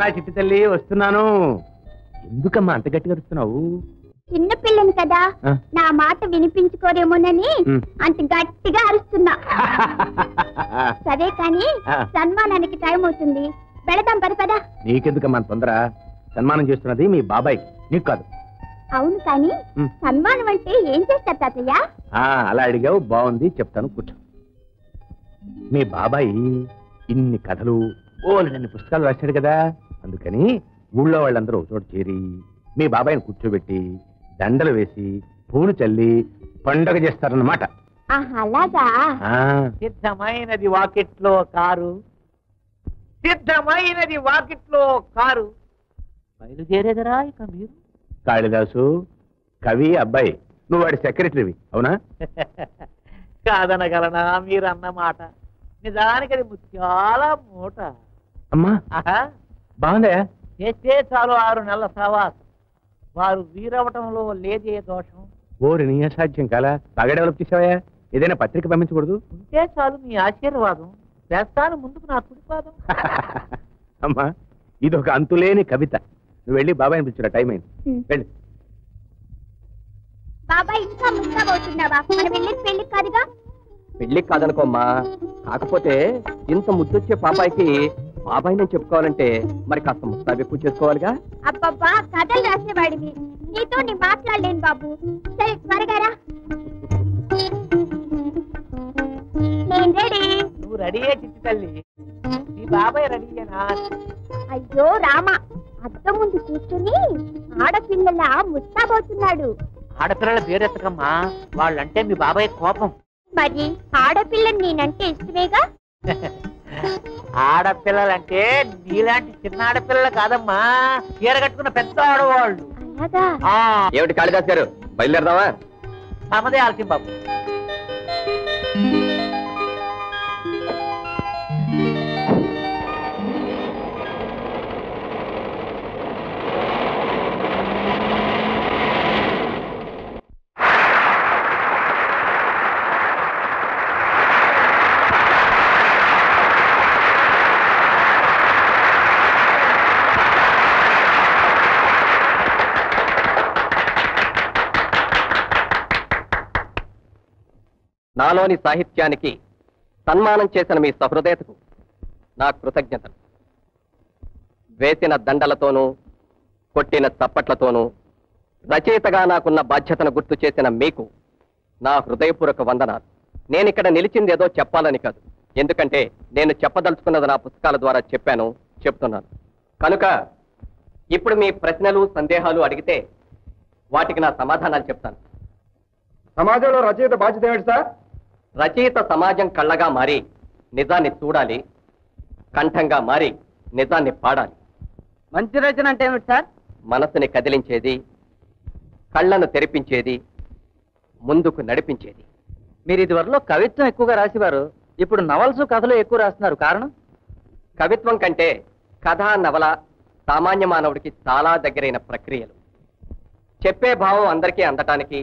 వస్తున్నా చిట్టి తల్లి వస్తున్నాను. ఎందుకమ్మా అంత గట్టిగా అరుస్తున్నావు? చిన్న పిల్లని కదా, నా మాట వినిపించుకోరేమోనని అంత గట్టిగా అరుస్తున్నా. సరే కానీ సన్మానానికి టైం అవుతుంది, వెళదాం పదా. నీకెందుకమ్మా తొందర? సన్మానం చేస్తున్నది మీ బాబాయ్, నీకు కాదు. అవును కానీ సన్మానం అంటే ఏం చేస్తారు తాతయ్య? అలా అడిగావు, బాగుంది, చెప్తాను, కూర్చో. మీ బాబాయ్ ఇన్ని కథలు ఓన్ని పుస్తకాలు రాశాడు కదా, అందుకని ఊళ్ళో వాళ్ళందరూ ఒక చోట చేరి మీ బాబాయ్ని కూర్చోబెట్టి దండలు వేసి పూలు చల్లి పండగ చేస్తారన్నమాట. అలాగా? సిద్ధమైనది వాకిట్లో కారు, సిద్ధమైనది వాకిట్లో కారు, బయలుదేరేదరా ఇక మీరు? కాళిదాసు కవి అబ్బాయి, నువ్వు వాడి సెక్రటరీవి అవునా? కాదనగలనా మీరన్నమాట? నిజానికి అది ముత్యాల మూట. అమ్మా బాగుందా? చేస్తే చాలు 6 నెలల సవాస్. వారు వీరవటంలో లేదే దోషం. ఓరి నీ అసాధ్యం కాలా, బాగా డెవలప్ చేసావా? ఏదైనా పత్రిక పంపించకూడదు? ఉంటే చాలు మీ ఆశీర్వాదం, చేస్తాను ముందుకు నా కుడిపాదం. అమ్మా ఇది ఒక అంతులేని కవిత. నువ్వు వెళ్ళి బాబాయ్ని పిలుచురా, టైం అయింది, వెళ్ళి. బాబాయ్ ఇంకా ముస్తాబవుతున్నావా? మనం వెళ్ళేది పెళ్లికి కాదుగా? పెళ్లికి కాదనుకోమ్మా, కాకపోతే ఇంత ముద్దొచ్చే పాపాయికి బాబాయ్ నేను చెప్పుకోవాలంటే మరి కాస్త ముస్తాబు ఎక్కువ చేసుకోవాలిగా. అబ్బబ్బా కథలు రాసేవాడివి, నీతో నీ మాట్లాడలేను బాబు. సరే త్వరగా రా. నేను రెడీ. నువ్వు రెడీయే చిట్టి తల్లి, మీ బాబాయ్ రెడీయేనా? అయ్యో రామా, అద్దం ముందు కూర్చొని ఆడపిల్లల ముస్తాబవుతున్నాడు. ఆడపిల్లల పేరెత్తకమ్మా, వాళ్ళంటే మీ బాబాయ్ కోపం. మరి ఆడపిల్లని నేనంటే ఇష్టమేగా? ఆడపిల్లలంటే నీలాంటి చిన్న ఆడపిల్లలు కాదమ్మా, చీర కట్టుకున్న పెద్ద ఆడవాళ్ళు. అలాగా? ఏమిటి కాళిదాస్ గారు, బయలుదేరదామా? సమదే ఆలస్యం బాబు. నాలోని సాహిత్యానికి సన్మానం చేసిన మీ సహృదయతకు నా కృతజ్ఞతలు. వేసిన దండలతోనూ కొట్టిన చప్పట్లతోనూ రచయితగా నాకున్న బాధ్యతను గుర్తు చేసిన మీకు నా హృదయపూర్వక వందనాలు. నేనిక్కడ నిలిచింది ఏదో చెప్పాలని కాదు, ఎందుకంటే నేను చెప్పదలుచుకున్నది నా పుస్తకాల ద్వారా చెప్పాను, చెప్తున్నాను. కనుక ఇప్పుడు మీ ప్రశ్నలు సందేహాలు అడిగితే వాటికి నా సమాధానాలు చెప్తాను. సమాజంలో రచయిత బాధ్యత ఏమిటి సార్? రచయిత సమాజం కళ్ళగా మారి నిజాన్ని చూడాలి, కంఠంగా మారి నిజాన్ని పాడాలి. మంచి రచన అంటే ఏమిటి సార్? మనసుని కదిలించేది, కళ్ళను తెరిపించేది, ముందుకు నడిపించేది. మీరు ఇదివరలో కవిత్వం ఎక్కువగా రాసేవారు, ఇప్పుడు నవల్స్ కథలు ఎక్కువ రాస్తున్నారు, కారణం? కవిత్వం కంటే కథ, నవల సామాన్య మానవుడికి చాలా దగ్గరైన ప్రక్రియలు. చెప్పే భావం అందరికీ అందటానికి,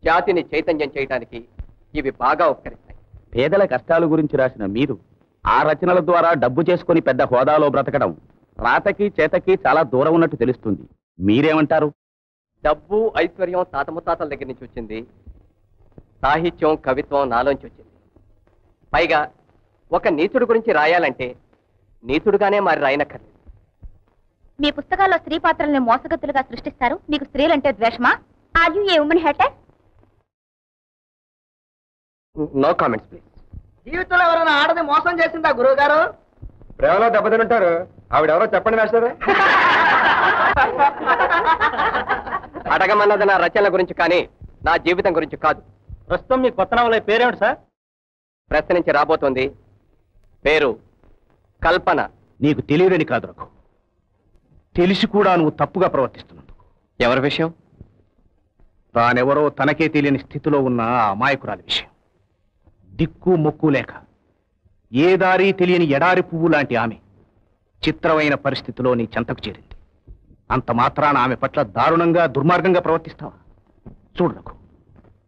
జాతిని చైతన్యం చేయటానికి ఇవి బాగా ఉపకరిస్తాయి. పేదల కష్టాల గురించి రాసిన మీరు ఆ రచనల ద్వారా డబ్బు చేసుకుని పెద్ద హోదాలో బ్రతకడం రాతకి చేతకి చాలా దూరం ఉన్నట్టు తెలుస్తుంది. మీరేమంటారు? డబ్బు, ఐశ్వర్యం తాత ముత్తాతల దగ్గర నుంచి వచ్చింది. సాహిత్యం, కవిత్వం నాలోంచి వచ్చింది. పైగా ఒక నీచుడు గురించి రాయాలంటే నీచుడుగానే మరి రాయనక్కర్లేదు. మీ పుస్తకాల్లో స్త్రీ పాత్రల్ని మోసగత్తులుగా సృష్టిస్తారు. మీకు స్త్రీలంటే ద్వేషమా? Are you a woman hater? No comments please. జీవితంలో ఎవరైనా ఆడది మోసం చేసిందా గురువు గారు? ప్రేమలో దెబ్బతింటారు. ఆవిడెవరో చెప్పండి మాస్టర్. అడగమన్నది నా రచనల గురించి కానీ నా జీవితం గురించి కాదు. ప్రస్తుతం మీ కొత్త నవల పేరేమిటి సార్? ప్రెస్ నుంచి రాబోతోంది. పేరు కల్పన. నీకు తెలియదని కాదు రఘు, తెలిసి కూడా నువ్వు తప్పుగా ప్రవర్తిస్తున్నందుకు. ఎవరి విషయం? తానెవరో తనకే తెలియని స్థితిలో ఉన్న ఆ అమాయకురాలి విషయం. దిక్కు మొక్కు లేక ఏ దారి తెలియని ఎడారి పువ్వు లాంటి ఆమె చిత్రమైన పరిస్థితిలో నీ చెంతకు చేరింది. అంత మాత్రాన ఆమె పట్ల దారుణంగా, దుర్మార్గంగా ప్రవర్తిస్తావా? చూడు రఘు,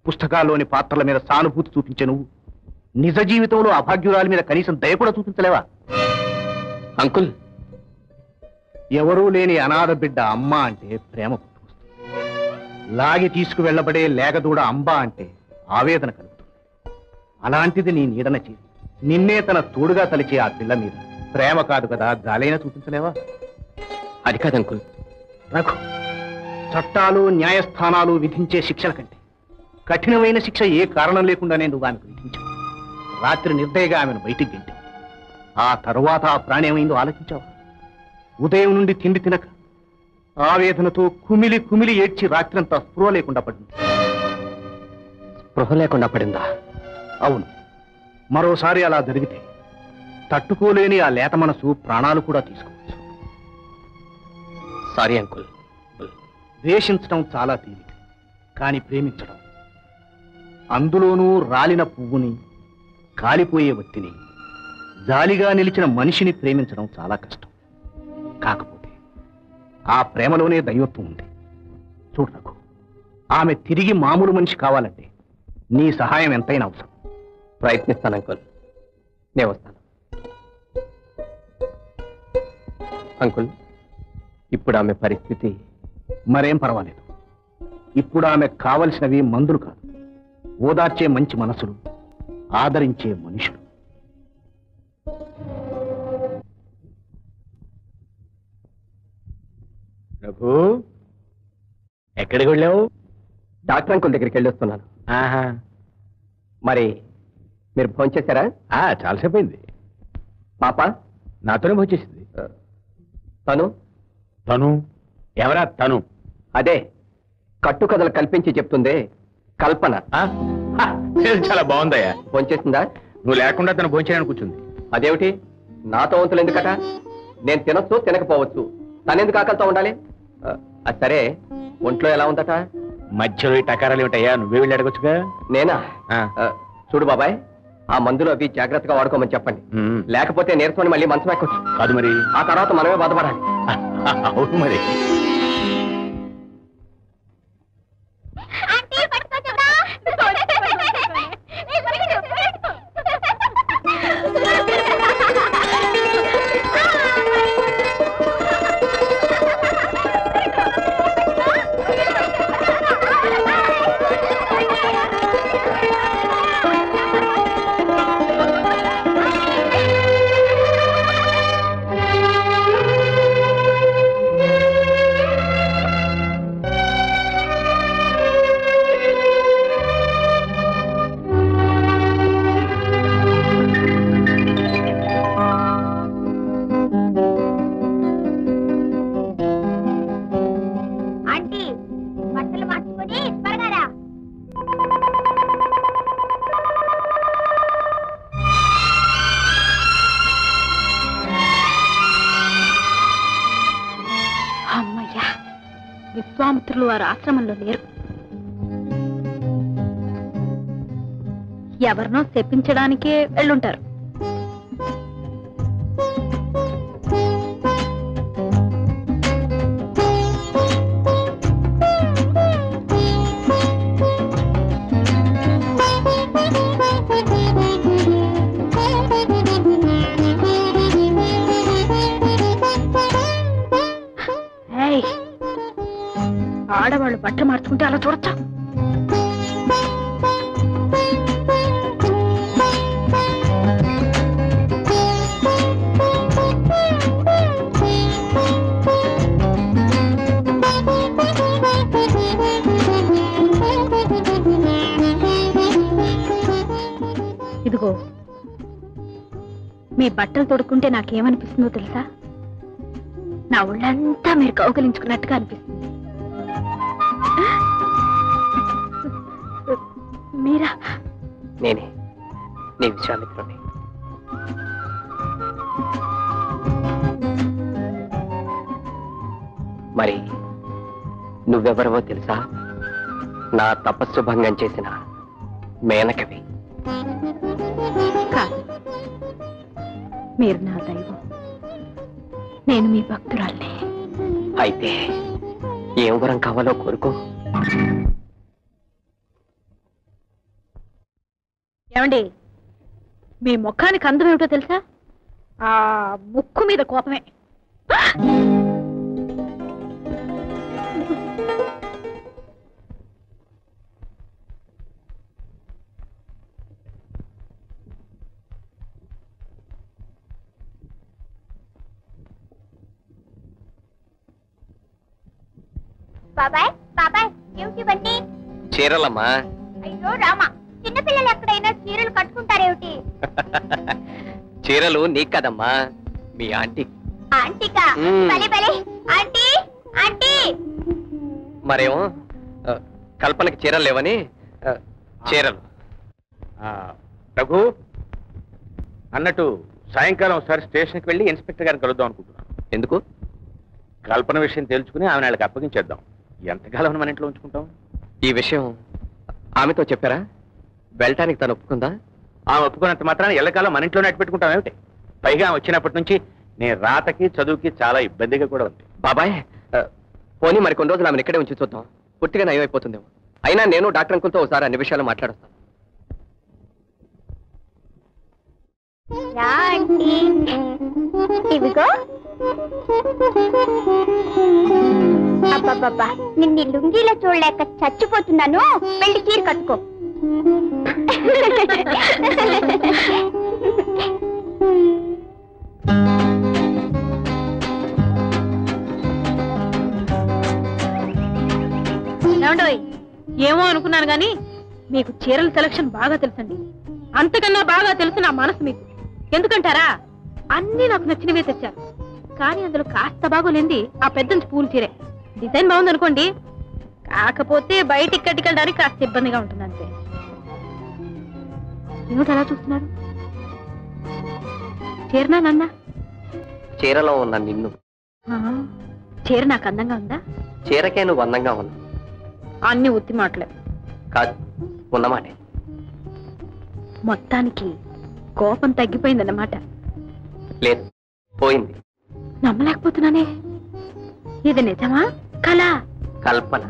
పుస్తకాల్లోని పాత్రల మీద సానుభూతి చూపించే నువ్వు నిజ జీవితంలో అభాగ్యురాలి మీద కనీసం దయ కూడా చూపించలేవా? అంకుల్, ఎవరూ లేని అనాథ బిడ్డ అమ్మ అంటే ప్రేమ పుట్టుకొస్తుంది. లాగి తీసుకువెళ్లబడే లేగదూడ అంబ అంటే ఆవేదన కలుగుతుంది. అలాంటిది నీ నీడన చేసి నిన్నే తన తోడుగా తలిచే ఆ పిల్ల మీద ప్రేమ కాదు కదా గాలైనా చూపించలేవా? అది కాదు అంకుల్. రఘు, చట్టాలు న్యాయస్థానాలు విధించే శిక్షల కంటే కఠినమైన శిక్ష ఏ కారణం లేకుండానే నువ్వు ఆమెకు విధించావు. రాత్రి నిర్దయగా ఆమెను బయటికి గెంటావు. ఆ తరువాత ఆ ప్రాణి ఏమైందో ఆలోచించావా? ఉదయం నుండి తిండి తినక ఆవేదనతో కుమిలి కుమిలి ఏడ్చి రాత్రంతా స్పృహ లేకుండా పడింది. స్పృహ లేకుండా పడిందా? అవును. మరోసారి అలా జరిగితే తట్టుకోలేని ఆ లేత మనసు ప్రాణాలు కూడా తీసుకోవచ్చు. Sorry uncle. ద్వేషించడం చాలా తేలిక, కానీ ప్రేమించడం, అందులోనూ రాలిన పువ్వుని, కాలిపోయే వత్తిని, జాలిగా నిలిచిన మనిషిని ప్రేమించడం చాలా కష్టం. కాకపోతే ఆ ప్రేమలోనే దైవత్వం ఉంది. చూడకు, ఆమె తిరిగి మామూలు మనిషి కావాలంటే నీ సహాయం ఎంతైనా అవసరం. ప్రయత్నిస్తాను అంకుల్. నేను వస్తాను. అంకుల్, ఇప్పుడు ఆమె పరిస్థితి మరేం పర్వాలేదు. ఇప్పుడు ఆమె కావలసినవి మందులు కాదు, ఓదార్చే మంచి మనసులు, ఆదరించే మనుషులు. ప్రభు, ఎక్కడికి వెళ్ళావు? డాక్టర్ అంకుల్ దగ్గరికి వెళ్ళొస్తున్నాను. మరి మీరు ఫోన్ చేశారా? చాలాసేపు అయింది. పాప నాతోనే వచ్చేసింది. తను తను ఎవరా? తను అదే కట్టుకథలు కల్పించి చెప్తుందే కల్పన. చాలా బాగుందయ్యా. ఫోన్ చేసిందా? నువ్వు లేకుండా తను భోంచేయడానికి కూర్చుంది. అదేమిటి నాతో వంతులు ఎందుకట? నేను తినొచ్చు తినకపోవచ్చు, తనెందుకు ఆకలితో ఉండాలి? అది సరే, ఒంట్లో ఎలా ఉందట? మధ్యలో ఈ టకారాలు ఏమిటయ్యా? నువ్వే వెళ్ళి అడగొచ్చుగా. నేనా? చూడు బాబాయ్, ఆ మందులు అవి జాగ్రత్తగా వాడుకోమని చెప్పండి. లేకపోతే నీరసమని మళ్ళీ మంచం ఎక్కొచ్చు. కాదు మరి, ఆ తర్వాత మనమే బాధపడాలి. అవును మరి. విశ్వామిత్రులు వారి ఆశ్రమంలో లేరు. ఎవరినో శపించడానికే వెళ్ళుంటారు. ఆడవాళ్ళు బట్టలు మార్చుకుంటే అలా చూడచ్చా? ఇదిగో, మీ బట్టలు తొడుక్కుంటే నాకేమనిపిస్తుందో తెలుసా? నా ఒళ్ళంతా మీరు కౌగలించుకున్నట్టుగా అనిపిస్తుంది. మీరా? నేనే, నీ విశ్వామిత్రుడిని. మరి నువ్వెవరవో తెలుసా? నా తపస్సు భంగం చేసిన మేనకవి. కాదు, మీరు నా దైవం, నేను మీ భక్తురాల్ని. అయితే ఏం వరం కావాలో కోరుకో. ఏమండి, మీ ముఖానికి అందం ఏమిటో తెలుసా? ఆ ముక్కు మీద కోపమే. బాబాయ్ బాబాయ్ ఏమిటివన్నీ? చీరలమ్మా. అయ్యో రామా, చిన్నపిల్లలు ఎక్కడైనా చీరలు కట్టుకుంటారేమిటి? చీరలు నీకు కదమ్మా, మీ ఆంటీ. ఆంటీకా? భలే భలే. Aunty aunty. మరేమో కల్పనకి చీరలు లేవని చీరలు. రఘు అన్నట్టు సాయంకాలం ఒకసారి స్టేషన్కి వెళ్ళి ఇన్స్పెక్టర్ గారిని కలుద్దాం అనుకుంటున్నాను. ఎందుకు? కల్పన విషయం తెలుసుకుని ఆమె వాళ్ళకి అప్పగించేద్దాం. ఎంతకాలం మన ఇంట్లో ఉంచుకుంటాం? ఈ విషయం ఆమెతో చెప్పారా? వెళ్ళటానికి తను ఒప్పుకుందా? ఆమె ఒప్పుకున్నంత మాత్రాన ఎల్లకాలం మన ఇంట్లోనే అట్టు పెట్టుకుంటాం ఏమిటి? పైగా వచ్చినప్పటి నుంచి నేను రాతకి చదువుకి చాలా ఇబ్బందిగా కూడా ఉంది. బాబాయ్, పోనీ మరి కొన్ని రోజులు ఆమెను ఇక్కడే ఉంచి చూద్దాం. పుట్టిగా నయం అయిపోతుందేమో. అయినా నేను డాక్టర్ అంకుల్తో ఒకసారి అన్ని విషయాలు మాట్లాడతాను. ఇవిగో. అబ్బబ్బబ్బా, నిన్ను లుంగీలో చూడలేక చచ్చిపోతున్నాను. వెళ్ళి చీర కట్టుకో. ఏమో అనుకున్నాను గాని మీకు చీరల సెలక్షన్ బాగా తెలుసండి. అంతకన్నా బాగా తెలుసు నా మనసు మీకు. ఎందుకంటారా, అన్ని నాకు నచ్చినవే తెచ్చారు. కానీ అందులో కాస్త బాగోలేంది ఆ పెద్ద పూలు చీరే. డిజైన్ బాగుంది అనుకోండి, కాకపోతే బయటికి కట్టుకెళ్ళడానికి కాస్త ఇబ్బందిగా ఉంటుంది అంతే. ఏమిటి అలా చూస్తున్నారు? చీరనా నన్నా? చీరలో ఉన్న నిన్ను. చీర నాకు అందంగా ఉందా? చీరకే నువ్వు అందంగా ఉన్నావు. అన్ని ఉత్తి మాటలే. కాదు, ఉన్నమాటే. మొత్తానికి కోపం తగ్గిపోయిందన్నమాట. లేదు, పోయింది. నమ్మలేకపోతున్నానే. ఇది నిజమా కళ? కల్పన.